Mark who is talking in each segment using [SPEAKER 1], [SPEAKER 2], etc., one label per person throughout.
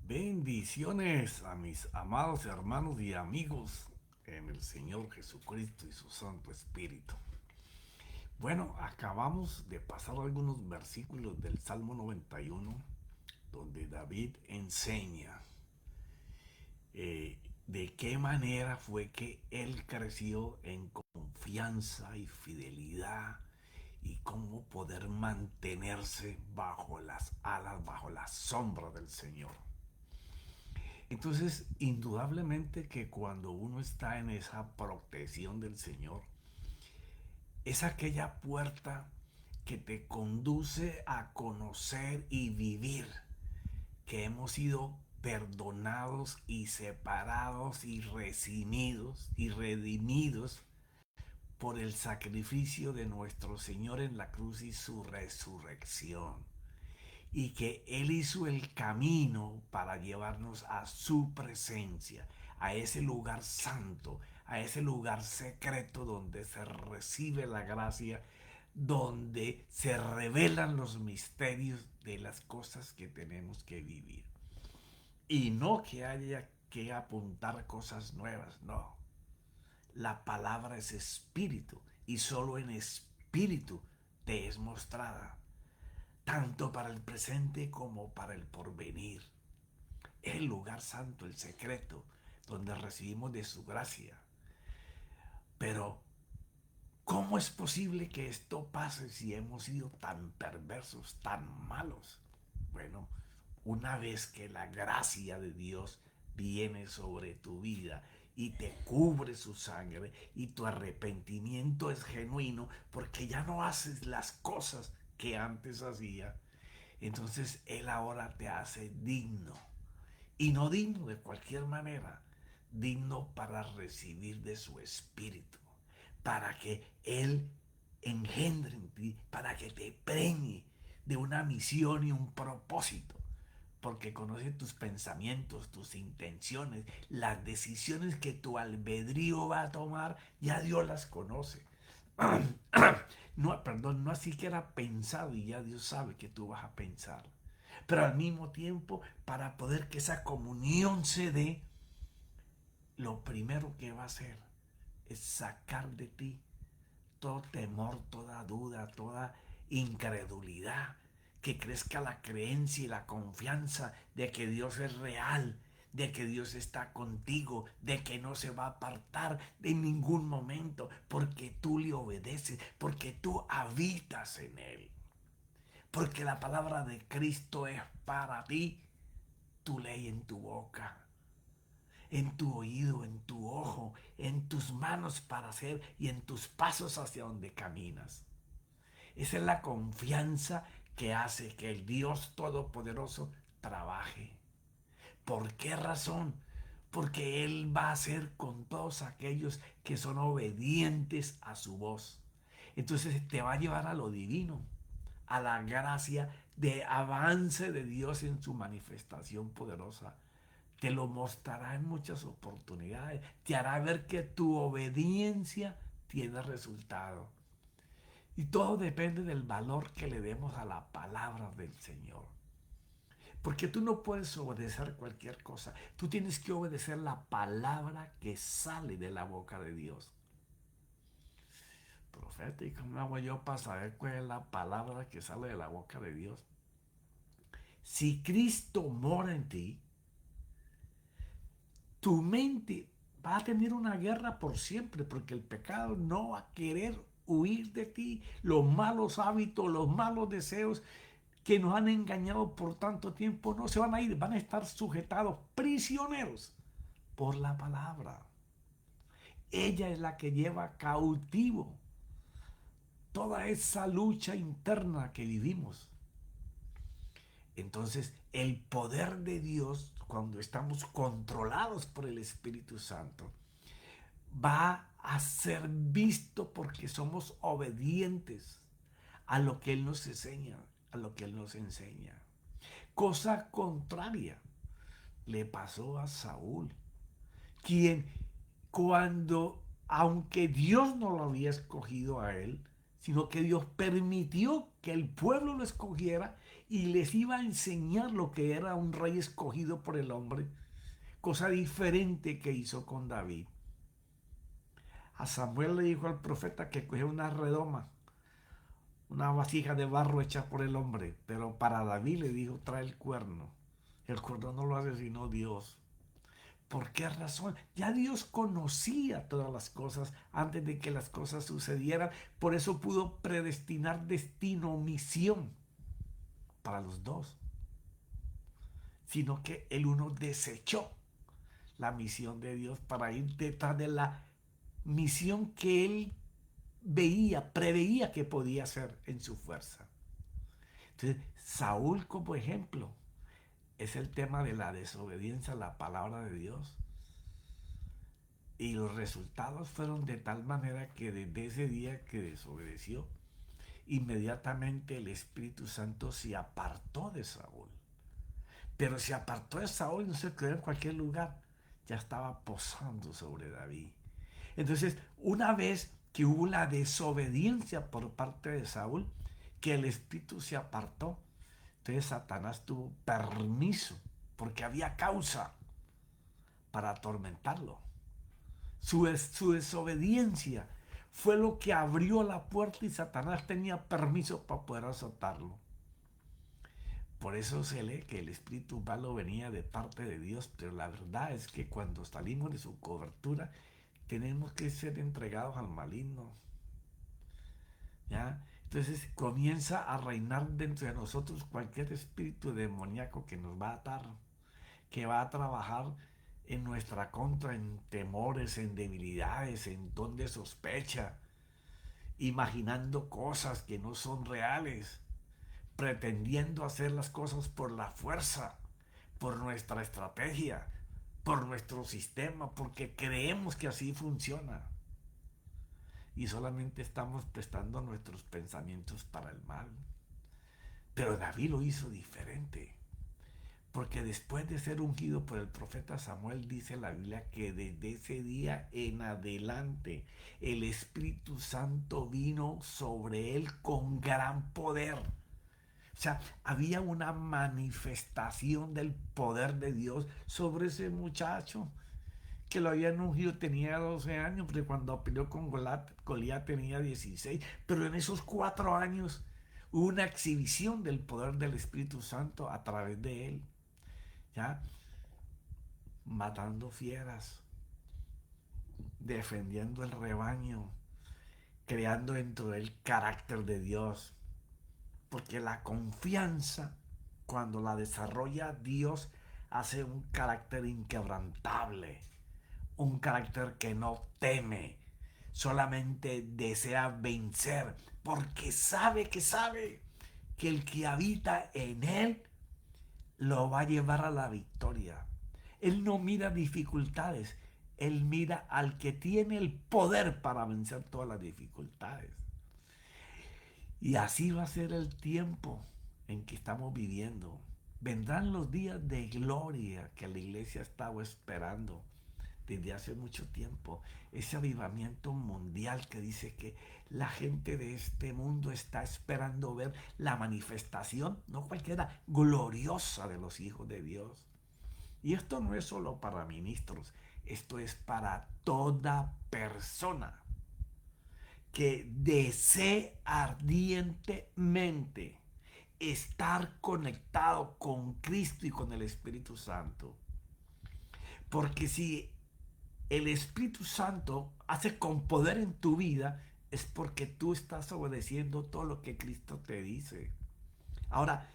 [SPEAKER 1] Bendiciones a mis amados hermanos y amigos en el Señor Jesucristo y su Santo Espíritu. Bueno, acabamos de pasar algunos versículos del Salmo 91 donde David enseña de qué manera fue que él creció en confianza y fidelidad y cómo poder mantenerse bajo las alas, bajo la sombra del Señor. Entonces, indudablemente que cuando uno está en esa protección del Señor, es aquella puerta que te conduce a conocer y vivir que hemos sido perdonados y separados y redimidos por el sacrificio de nuestro Señor en la cruz y su resurrección, y que Él hizo el camino para llevarnos a su presencia, a ese lugar santo, a ese lugar secreto donde se recibe la gracia, donde se revelan los misterios de las cosas que tenemos que vivir. Y no que haya que apuntar cosas nuevas, no. La palabra es espíritu y solo en espíritu te es mostrada, tanto para el presente como para el porvenir. El lugar santo, el secreto, donde recibimos de su gracia. Pero, ¿cómo es posible que esto pase si hemos sido tan perversos, tan malos? Bueno, una vez que la gracia de Dios viene sobre tu vida y te cubre su sangre y tu arrepentimiento es genuino porque ya no haces las cosas que antes hacía, entonces Él ahora te hace digno. Y no digno de cualquier manera, digno para recibir de su espíritu, para que Él engendre en ti, para que te preñe de una misión y un propósito, porque conoce tus pensamientos, tus intenciones, las decisiones que tu albedrío va a tomar, ya Dios las conoce. No, perdón, no así que era pensado y ya Dios sabe que tú vas a pensar. Pero al mismo tiempo, para poder que esa comunión se dé, lo primero que va a hacer es sacar de ti todo temor, toda duda, toda incredulidad, que crezca la creencia y la confianza de que Dios es real, de que Dios está contigo, de que no se va a apartar de ningún momento, porque tú le obedeces, porque tú habitas en Él, porque la palabra de Cristo es para ti, tu ley en tu boca, en tu oído, en tu ojo, en tus manos para hacer y en tus pasos hacia donde caminas. Esa es la confianza que hace que el Dios Todopoderoso trabaje. ¿Por qué razón? Porque Él va a hacer con todos aquellos que son obedientes a su voz. Entonces te va a llevar a lo divino, a la gracia de avance de Dios en su manifestación poderosa. Te lo mostrará en muchas oportunidades. Te hará ver que tu obediencia tiene resultado. Y todo depende del valor que le demos a la palabra del Señor. Porque tú no puedes obedecer cualquier cosa. Tú tienes que obedecer la palabra que sale de la boca de Dios. Profeta, ¿y cómo hago yo para saber cuál es la palabra que sale de la boca de Dios? Si Cristo mora en ti, tu mente va a tener una guerra por siempre, porque el pecado no va a querer huir de ti. Los malos hábitos, los malos deseos que nos han engañado por tanto tiempo no se van a ir, van a estar sujetados, prisioneros por la palabra. Ella es la que lleva cautivo toda esa lucha interna que vivimos. Entonces, el poder de Dios, cuando estamos controlados por el Espíritu Santo, va a ser visto porque somos obedientes a lo que Él nos enseña, a lo que Él nos enseña. Cosa contraria le pasó a Saúl, quien cuando, aunque Dios no lo había escogido a él, sino que Dios permitió que el pueblo lo escogiera y les iba a enseñar lo que era un rey escogido por el hombre, cosa diferente que hizo con David. A Samuel le dijo al profeta que cogiera una redoma, una vasija de barro hecha por el hombre, pero para David le dijo, trae el cuerno. El cuerno no lo hace sino Dios. ¿Por qué razón? Ya Dios conocía todas las cosas antes de que las cosas sucedieran. Por eso pudo predestinar destino, misión para los dos. Sino que el uno desechó la misión de Dios para ir detrás de la misión que él veía, preveía que podía hacer en su fuerza. Entonces, Saúl como ejemplo es el tema de la desobediencia a la palabra de Dios. Y los resultados fueron de tal manera que desde ese día que desobedeció, inmediatamente el Espíritu Santo se apartó de Saúl. Pero se apartó de Saúl y no se quedó en cualquier lugar. Ya estaba posando sobre David. Entonces, una vez que hubo la desobediencia por parte de Saúl, que el Espíritu se apartó, entonces Satanás tuvo permiso, porque había causa para atormentarlo. Su desobediencia fue lo que abrió la puerta y Satanás tenía permiso para poder azotarlo. Por eso se lee que el espíritu malo venía de parte de Dios, pero la verdad es que cuando salimos de su cobertura tenemos que ser entregados al maligno. ¿Ya? Entonces comienza a reinar dentro de nosotros cualquier espíritu demoníaco que nos va a atar, que va a trabajar en nuestra contra, en temores, en debilidades, en don de sospecha, imaginando cosas que no son reales, pretendiendo hacer las cosas por la fuerza, por nuestra estrategia, por nuestro sistema, porque creemos que así funciona. Y solamente estamos prestando nuestros pensamientos para el mal. Pero David lo hizo diferente. Porque después de ser ungido por el profeta Samuel, dice la Biblia que desde ese día en adelante el Espíritu Santo vino sobre él con gran poder. O sea, había una manifestación del poder de Dios sobre ese muchacho que lo habían ungido, tenía 12 años, porque cuando peleó con Goliat tenía 16. Pero en esos 4 años hubo una exhibición del poder del Espíritu Santo a través de él. ¿Ya? Matando fieras, defendiendo el rebaño, creando dentro del carácter de Dios. Porque la confianza, cuando la desarrolla Dios, hace un carácter inquebrantable, un carácter que no teme, solamente desea vencer, porque sabe que el que habita en él lo va a llevar a la victoria. Él no mira dificultades, él mira al que tiene el poder para vencer todas las dificultades. Y así va a ser el tiempo en que estamos viviendo. Vendrán los días de gloria que la iglesia estaba esperando desde hace mucho tiempo. Ese avivamiento mundial que dice que la gente de este mundo está esperando ver la manifestación, no cualquiera, gloriosa de los hijos de Dios. Y esto no es solo para ministros, esto es para toda persona que desee ardientemente estar conectado con Cristo y con el Espíritu Santo. Porque si el Espíritu Santo hace con poder en tu vida, es porque tú estás obedeciendo todo lo que Cristo te dice. Ahora,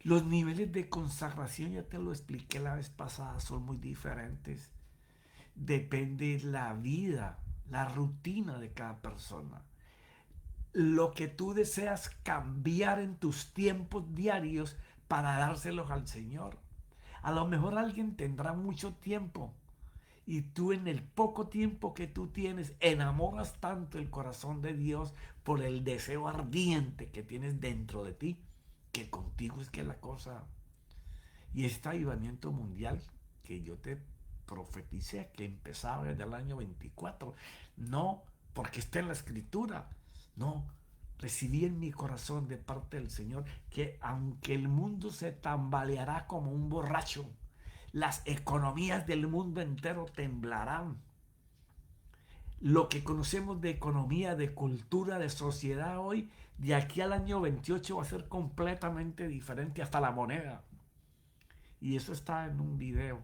[SPEAKER 1] los niveles de consagración, ya te lo expliqué la vez pasada, son muy diferentes. Depende la vida, la rutina de cada persona. Lo que tú deseas cambiar en tus tiempos diarios para dárselos al Señor. A lo mejor alguien tendrá mucho tiempo y tú en el poco tiempo que tú tienes enamoras tanto el corazón de Dios por el deseo ardiente que tienes dentro de ti, que contigo es que la cosa. Y este avivamiento mundial que yo te profeticé que empezaba desde el año 24, no porque está en la escritura, no, recibí en mi corazón de parte del Señor que aunque el mundo se tambaleará como un borracho, las economías del mundo entero temblarán. Lo que conocemos de economía, de cultura, de sociedad hoy, de aquí al año 28 va a ser completamente diferente, hasta la moneda. Y eso está en un video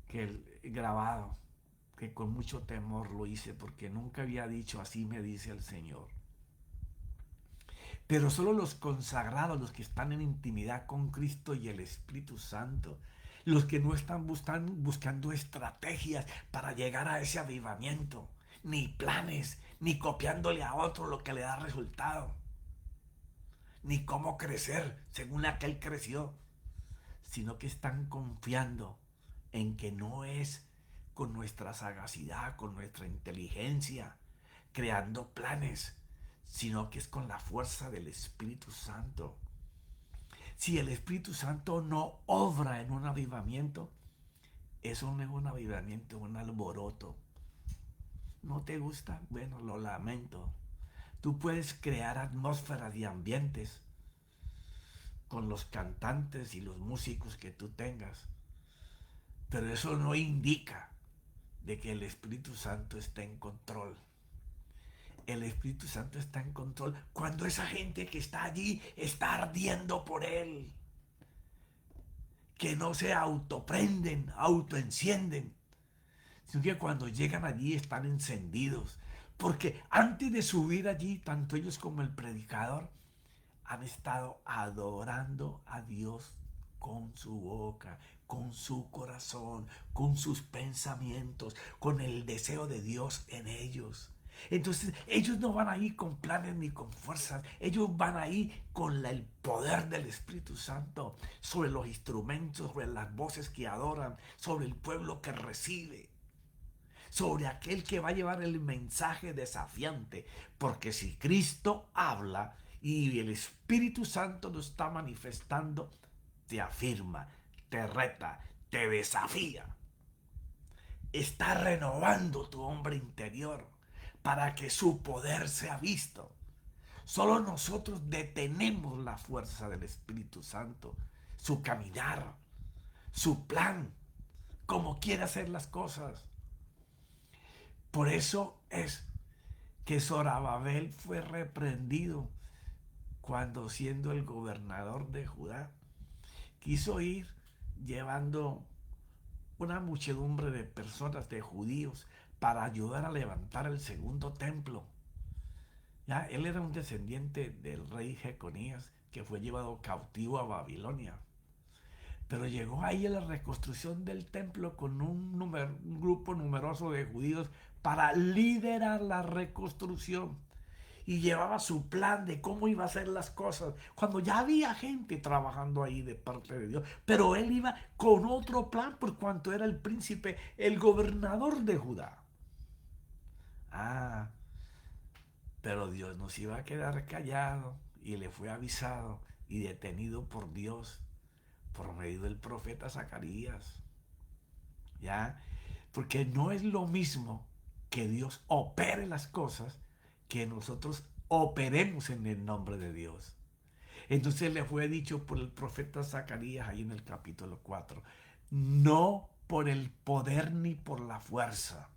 [SPEAKER 1] que grabado, que con mucho temor lo hice porque nunca había dicho así me dice el Señor. Pero solo los consagrados, los que están en intimidad con Cristo y el Espíritu Santo, los que no están buscando estrategias para llegar a ese avivamiento, ni planes, ni copiándole a otro lo que le da resultado, ni cómo crecer según aquel creció, sino que están confiando en que no es con nuestra sagacidad, con nuestra inteligencia, creando planes, sino que es con la fuerza del Espíritu Santo. Si el Espíritu Santo no obra en un avivamiento, eso no es un avivamiento, es un alboroto. ¿No te gusta? Bueno, lo lamento. Tú puedes crear atmósferas y ambientes con los cantantes y los músicos que tú tengas, pero eso no indica de que el Espíritu Santo está en control. El Espíritu Santo está en control cuando esa gente que está allí está ardiendo por Él, que no se autoprenden, autoencienden, sino que cuando llegan allí están encendidos, porque antes de subir allí, tanto ellos como el predicador han estado adorando a Dios con su boca, con su corazón, con sus pensamientos, con el deseo de Dios en ellos. Entonces ellos no van ahí con planes ni con fuerzas, ellos van ahí con el poder del Espíritu Santo sobre los instrumentos, sobre las voces que adoran, sobre el pueblo que recibe, sobre aquel que va a llevar el mensaje desafiante, porque si Cristo habla y el Espíritu Santo lo está manifestando, te afirma, te reta, te desafía, está renovando tu hombre interior para que su poder sea visto. Solo nosotros detenemos la fuerza del Espíritu Santo, su caminar, su plan, como quiere hacer las cosas. Por eso es que Zorobabel fue reprendido cuando, siendo el gobernador de Judá, quiso ir llevando una muchedumbre de personas, de judíos, para ayudar a levantar el segundo templo. Ya, él era un descendiente del rey Jeconías, que fue llevado cautivo a Babilonia. Pero llegó ahí a la reconstrucción del templo con un grupo numeroso de judíos para liderar la reconstrucción. Y llevaba su plan de cómo iba a hacer las cosas, cuando ya había gente trabajando ahí de parte de Dios. Pero él iba con otro plan por cuanto era el príncipe, el gobernador de Judá. Ah, pero Dios nos iba a quedar callado y le fue avisado y detenido por Dios por medio del profeta Zacarías. ¿Ya? Porque no es lo mismo que Dios opere las cosas que nosotros operemos en el nombre de Dios. Entonces le fue dicho por el profeta Zacarías ahí en el capítulo 4, no por el poder ni por la fuerza.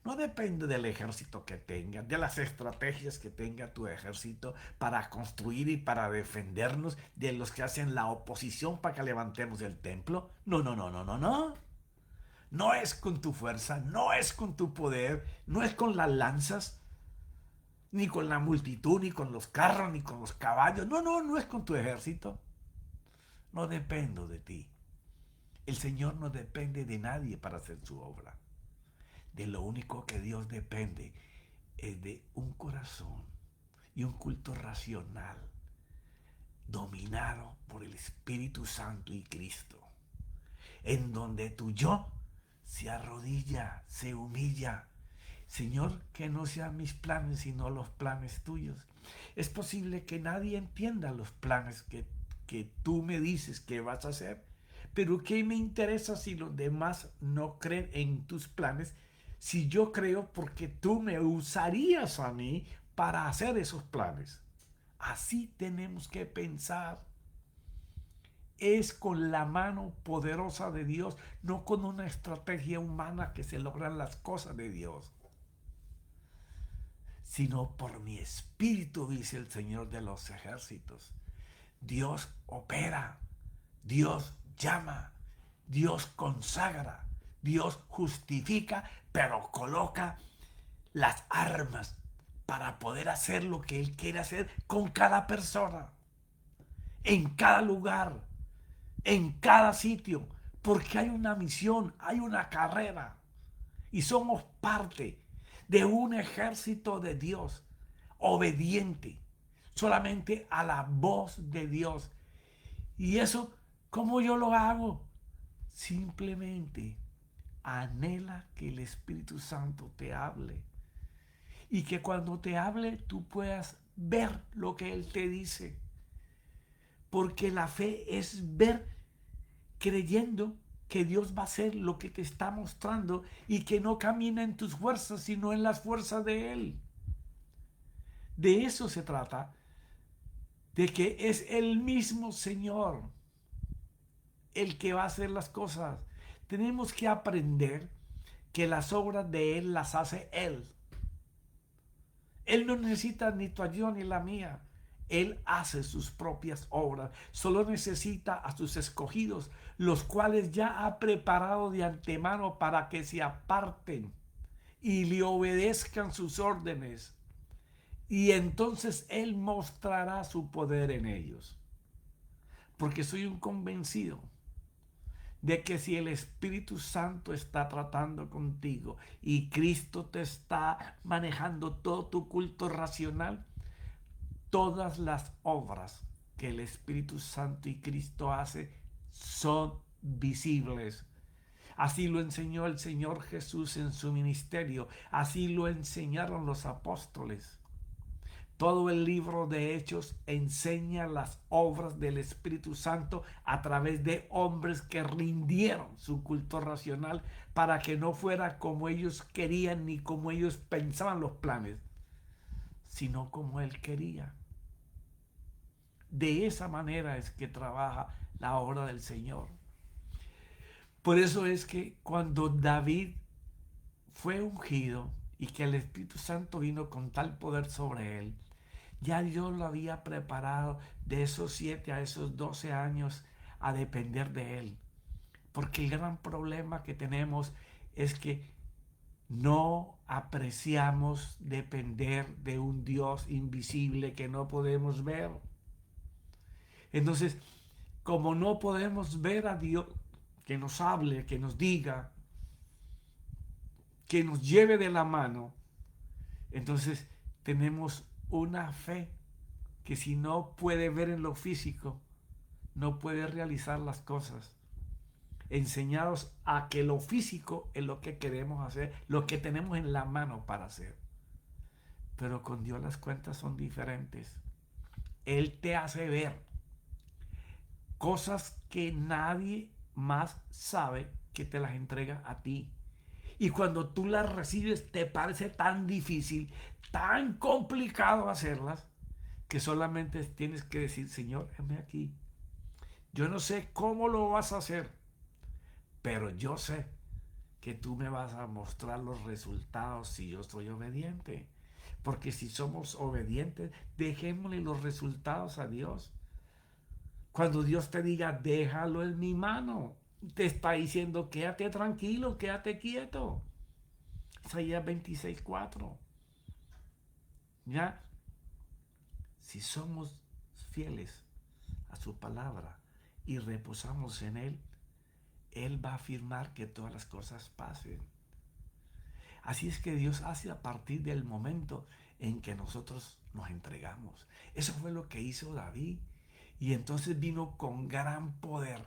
[SPEAKER 1] No depende del ejército que tenga, de las estrategias que tenga tu ejército para construir y para defendernos de los que hacen la oposición para que levantemos el templo. No, no, no, no, no, no. No es con tu fuerza, no es con tu poder, no es con las lanzas, ni con la multitud, ni con los carros, ni con los caballos. No, no, no es con tu ejército. No dependo de ti. El Señor no depende de nadie para hacer su obra. De lo único que Dios depende es de un corazón y un culto racional dominado por el Espíritu Santo y Cristo, en donde tu yo se arrodilla, se humilla. Señor, que no sean mis planes sino los planes tuyos. Es posible que nadie entienda los planes que tú me dices que vas a hacer, pero ¿qué me interesa si los demás no creen en tus planes? Si yo creo, porque tú me usarías a mí para hacer esos planes. Así tenemos que pensar. Es con la mano poderosa de Dios, no con una estrategia humana que se logran las cosas de Dios, sino por mi espíritu, dice el Señor de los ejércitos. Dios opera, Dios llama, Dios consagra, Dios justifica, pero coloca las armas para poder hacer lo que Él quiere hacer con cada persona, en cada lugar, en cada sitio, porque hay una misión, hay una carrera y somos parte de un ejército de Dios obediente solamente a la voz de Dios. Y eso, ¿cómo yo lo hago? Simplemente anhela que el Espíritu Santo te hable y que cuando te hable tú puedas ver lo que Él te dice, porque la fe es ver creyendo que Dios va a hacer lo que te está mostrando y que no camina en tus fuerzas, sino en las fuerzas de Él. De eso se trata, de que es el mismo Señor el que va a hacer las cosas. Tenemos que aprender que las obras de Él las hace Él. Él no necesita ni tu ayuda ni la mía. Él hace sus propias obras. Solo necesita a sus escogidos, los cuales ya ha preparado de antemano para que se aparten y le obedezcan sus órdenes. Y entonces Él mostrará su poder en ellos. Porque soy un convencido de que si el Espíritu Santo está tratando contigo y Cristo te está manejando todo tu culto racional, todas las obras que el Espíritu Santo y Cristo hace son visibles. Así lo enseñó el Señor Jesús en su ministerio, así lo enseñaron los apóstoles. Todo el libro de Hechos enseña las obras del Espíritu Santo a través de hombres que rindieron su culto racional para que no fuera como ellos querían ni como ellos pensaban los planes, sino como Él quería. De esa manera es que trabaja la obra del Señor. Por eso es que cuando David fue ungido y que el Espíritu Santo vino con tal poder sobre él, ya Dios lo había preparado de esos 7 a esos 12 años a depender de Él. Porque el gran problema que tenemos es que no apreciamos depender de un Dios invisible que no podemos ver. Entonces, como no podemos ver a Dios que nos hable, que nos diga, que nos lleve de la mano, entonces tenemos una fe que si no puede ver en lo físico, no puede realizar las cosas. Enseñados a que lo físico es lo que queremos hacer, lo que tenemos en la mano para hacer. Pero con Dios las cuentas son diferentes. Él te hace ver cosas que nadie más sabe, que te las entrega a ti. Y cuando tú las recibes te parece tan difícil, tan complicado hacerlas, que solamente tienes que decir: Señor, heme aquí. Yo no sé cómo lo vas a hacer, pero yo sé que tú me vas a mostrar los resultados si yo soy obediente. Porque si somos obedientes, dejémosle los resultados a Dios. Cuando Dios te diga: déjalo en mi mano, te está diciendo: quédate tranquilo, quédate quieto. Isaías 26:4. ¿Ya? Si somos fieles a su palabra y reposamos en Él, Él va a afirmar que todas las cosas pasen. Así es que Dios hace a partir del momento en que nosotros nos entregamos. Eso fue lo que hizo David. Y entonces vino con gran poder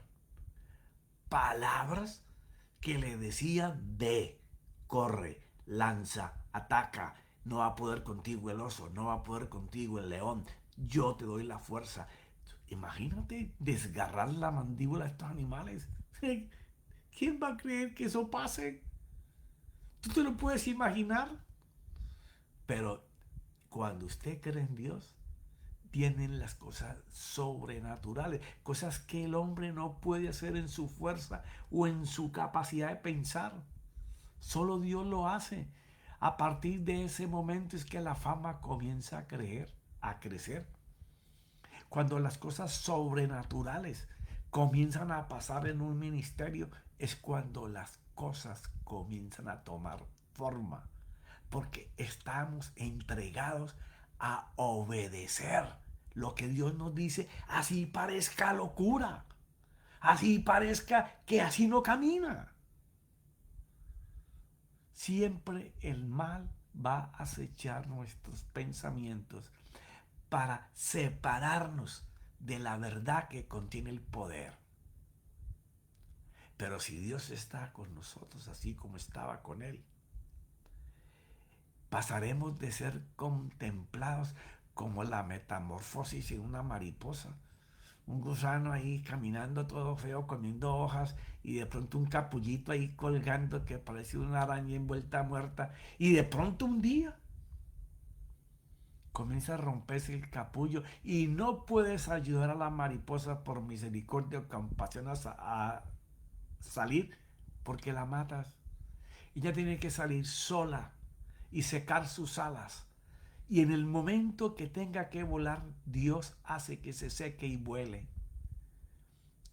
[SPEAKER 1] palabras que le decían: ve, corre, lanza, ataca. No va a poder contigo el oso, no va a poder contigo el león. Yo te doy la fuerza. Imagínate desgarrar la mandíbula a estos animales. ¿Quién va a creer que eso pase? ¿Tú te lo puedes imaginar? Pero Cuando usted cree en Dios, vienen las cosas sobrenaturales, cosas que el hombre no puede hacer en su fuerza o en su capacidad de pensar. Solo Dios lo hace. A partir de ese momento es que la fama comienza a crecer. Cuando las cosas sobrenaturales comienzan a pasar en un ministerio, es cuando las cosas comienzan a tomar forma. Porque estamos entregados a obedecer lo que Dios nos dice, así parezca locura, así parezca que así no camina. Siempre el mal va a acechar nuestros pensamientos para separarnos de la verdad que contiene el poder. Pero si Dios está con nosotros así como estaba con él, pasaremos de ser contemplados como la metamorfosis en una mariposa. Un gusano ahí caminando todo feo, comiendo hojas, y de pronto un capullito ahí colgando que parece una araña envuelta muerta. Y de pronto un día comienza a romperse el capullo y no puedes ayudar a la mariposa por misericordia o compasión a salir porque la matas. Ella tiene que salir sola y secar sus alas. Y en el momento que tenga que volar, Dios hace que se seque y vuele.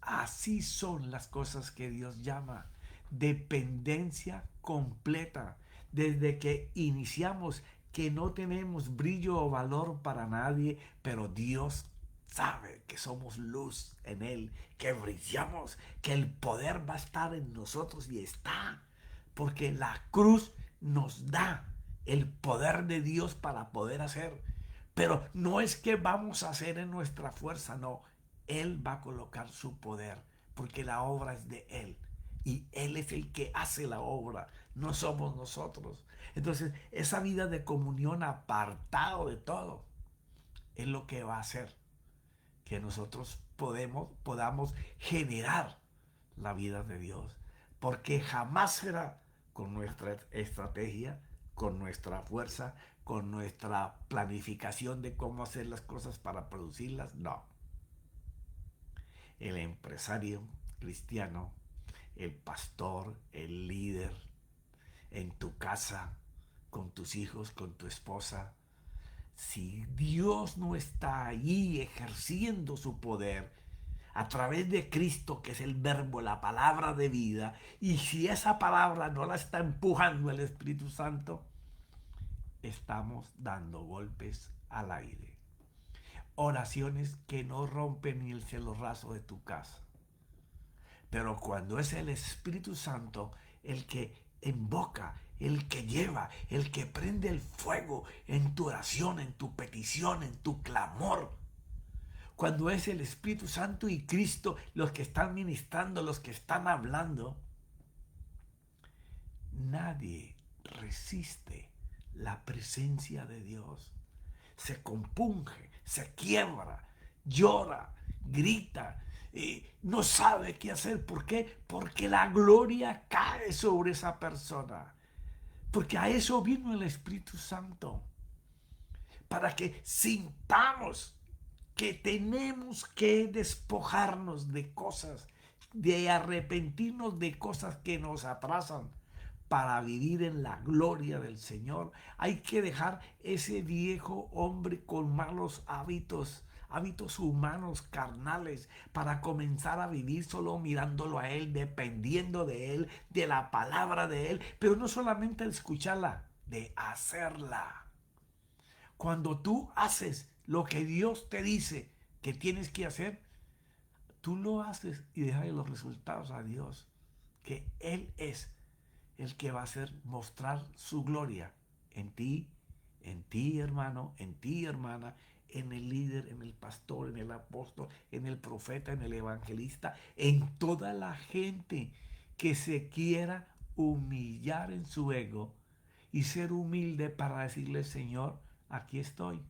[SPEAKER 1] Así son las cosas que Dios llama dependencia completa. Desde que iniciamos, que no tenemos brillo o valor para nadie, pero Dios sabe que somos luz en Él, que brillamos, que el poder va a estar en nosotros y está, porque la cruz nos da el poder de Dios para poder hacer. Pero no es que vamos a hacer en nuestra fuerza, no. Él va a colocar su poder, porque la obra es de Él. Y Él es el que hace la obra, no somos nosotros. Entonces, esa vida de comunión apartado de todo es lo que va a hacer que nosotros podamos generar la vida de Dios. Porque jamás será con nuestra estrategia, con nuestra fuerza, con nuestra planificación de cómo hacer las cosas para producirlas. No. El empresario cristiano, el pastor, el líder, en tu casa, con tus hijos, con tu esposa, si Dios no está allí ejerciendo su poder a través de Cristo, que es el verbo, la palabra de vida, y si esa palabra no la está empujando el Espíritu Santo, estamos dando golpes al aire. Oraciones que no rompen ni el cielo raso de tu casa. Pero cuando es el Espíritu Santo el que invoca, el que lleva, el que prende el fuego en tu oración, en tu petición, en tu clamor. Cuando es el Espíritu Santo y Cristo los que están ministrando, los que están hablando, nadie resiste la presencia de Dios. Se compunge, se quiebra, llora, grita, no sabe qué hacer. ¿Por qué? Porque la gloria cae sobre esa persona. Porque a eso vino el Espíritu Santo. Para que sintamos que tenemos que despojarnos de cosas, de arrepentirnos de cosas que nos atrasan para vivir en la gloria del Señor. Hay que dejar ese viejo hombre con malos hábitos, hábitos humanos, carnales, para comenzar a vivir solo mirándolo a Él, dependiendo de Él, de la palabra de Él, pero no solamente de escucharla, de hacerla. Cuando tú haces lo que Dios te dice que tienes que hacer, tú lo haces y dejas los resultados a Dios, que Él es el que va a hacer mostrar su gloria en ti hermano, en ti hermana, en el líder, en el pastor, en el apóstol, en el profeta, en el evangelista, en toda la gente que se quiera humillar en su ego y ser humilde para decirle, Señor, aquí estoy.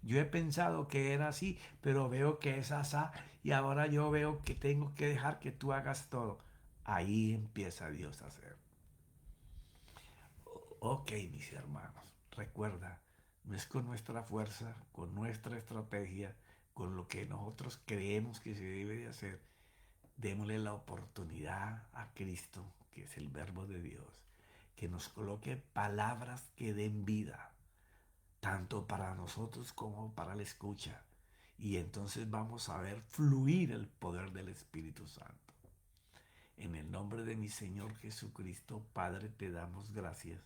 [SPEAKER 1] Yo he pensado que era así, pero veo que es asá y ahora yo veo que tengo que dejar que tú hagas todo. Ahí empieza Dios a hacer. Ok, mis hermanos, recuerda, No es con nuestra fuerza, con nuestra estrategia, con lo que nosotros creemos que se debe de hacer. Démosle la oportunidad a Cristo, que es el Verbo de Dios, que nos coloque palabras que den vida, tanto para nosotros como para la escucha. Y entonces vamos a ver fluir el poder del Espíritu Santo. En el nombre de mi Señor Jesucristo, Padre, te damos gracias.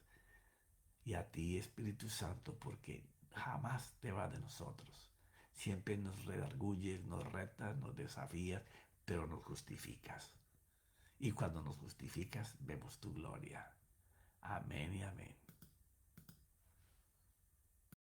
[SPEAKER 1] Y a ti, Espíritu Santo, porque jamás te va de nosotros. Siempre nos redarguyes, nos retas, nos desafías, pero nos justificas. Y cuando nos justificas, vemos tu gloria. Amén y amén.